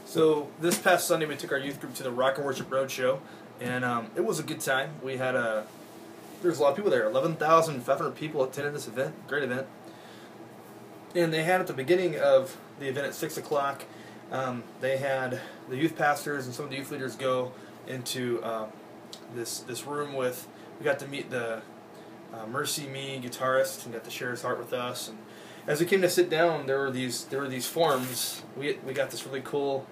So this past Sunday we took our youth group to the Rock and Worship Roadshow, and it was a good time. We had there was a lot of people there. 11,500 people attended this event. Great event. And they had at the beginning of the event at 6 o'clock, they had the youth pastors and some of the youth leaders go into this room with. We got to meet the Mercy Me guitarist and got to share his heart with us. And as we came to sit down, there were these forms. We got this really cool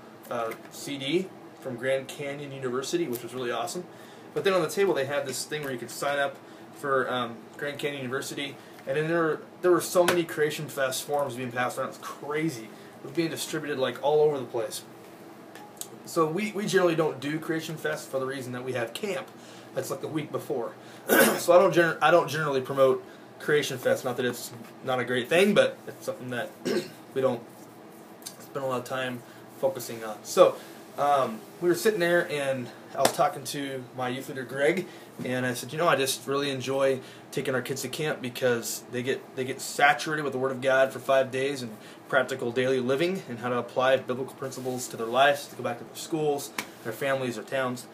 CD from Grand Canyon University, which was really awesome. But then on the table they had this thing where you could sign up for Grand Canyon University, and then there were so many Creation Fest forms being passed around. It's crazy. It was being distributed like all over the place. So we generally don't do Creation Fest for the reason that we have camp. That's like the week before. So I don't generally promote Creation Fest. Not that it's not a great thing, but it's something that we don't spend a lot of time focusing on. So we were sitting there, and I was talking to my youth leader Greg, and I said, I just really enjoy taking our kids to camp because they get saturated with the Word of God for 5 days and practical daily living and how to apply biblical principles to their lives, to go back to their schools, their families, their towns.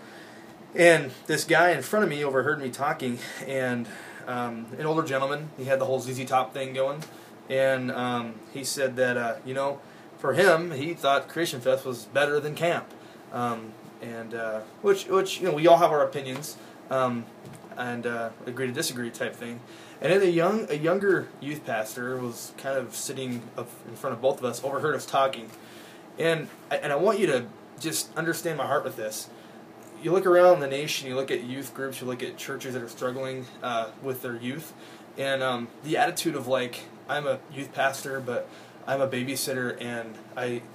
And this guy in front of me overheard me talking, and an older gentleman, he had the whole ZZ Top thing going, and he said that, for him, he thought Creation Fest was better than camp, which we all have our opinions, and agree to disagree type thing. And then a younger youth pastor was kind of sitting up in front of both of us, overheard us talking, and I want you to just understand my heart with this. You look around the nation, you look at youth groups, you look at churches that are struggling with their youth, and the attitude of like, I'm a youth pastor, but I'm a babysitter, and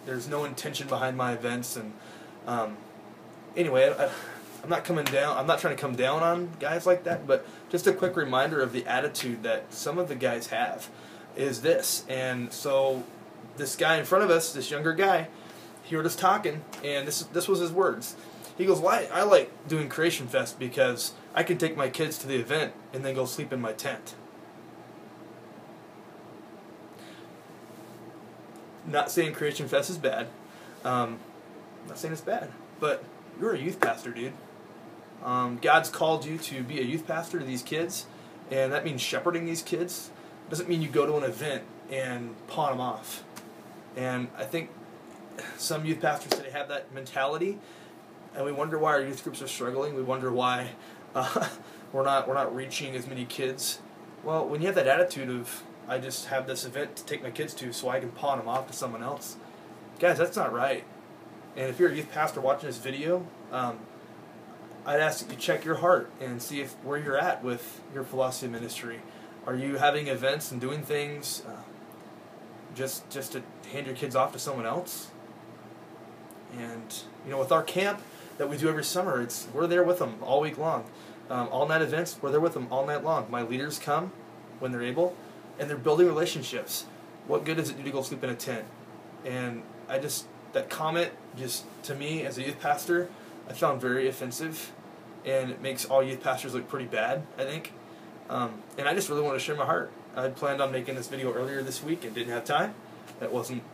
there's no intention behind my events. And anyway, I'm not coming down. I'm not trying to come down on guys like that, but just a quick reminder of the attitude that some of the guys have is this. And so this guy in front of us, this younger guy, he heard us talking, and this was his words. He goes, "Well, I like doing Creation Fest because I can take my kids to the event and then go sleep in my tent." Not saying Creation Fest is bad. Not saying it's bad. But you're a youth pastor, dude. God's called you to be a youth pastor to these kids, and that means shepherding these kids. It doesn't mean you go to an event and pawn them off. And I think some youth pastors today have that mentality, and we wonder why our youth groups are struggling. We wonder why we're not reaching as many kids. Well, when you have that attitude of, I just have this event to take my kids to so I can pawn them off to someone else, guys, that's not right. And if you're a youth pastor watching this video, I'd ask that you check your heart and see where you're at with your philosophy of ministry. Are you having events and doing things just to hand your kids off to someone else? And with our camp that we do every summer, we're there with them all week long. All night events, we're there with them all night long. My leaders come when they're able, and they're building relationships. What good does it do to go sleep in a tent? And that comment, just to me as a youth pastor, I found very offensive, and it makes all youth pastors look pretty bad, I think. And I just really want to share my heart. I had planned on making this video earlier this week and didn't have time. That wasn't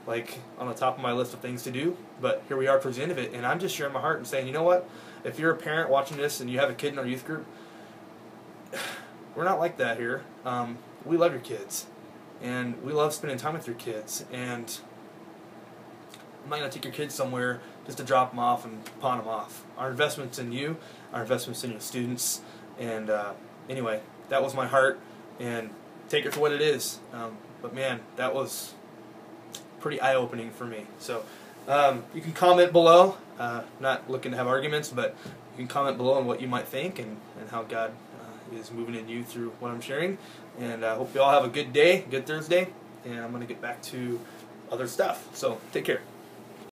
like on the top of my list of things to do, but here we are towards the end of it, and I'm just sharing my heart and saying, you know what? If you're a parent watching this and you have a kid in our youth group, we're not like that here. We love your kids, and we love spending time with your kids, and I'm not going to take your kids somewhere just to drop them off and pawn them off. Our investment's in you, our investment's in your students, and anyway, that was my heart, and take it for what it is. But man, that was pretty eye-opening for me. So you can comment below. Not looking to have arguments, but you can comment below on what you might think and how God is moving in you through what I'm sharing. And I hope you all have a good day, good Thursday, and I'm going to get back to other stuff. So take care.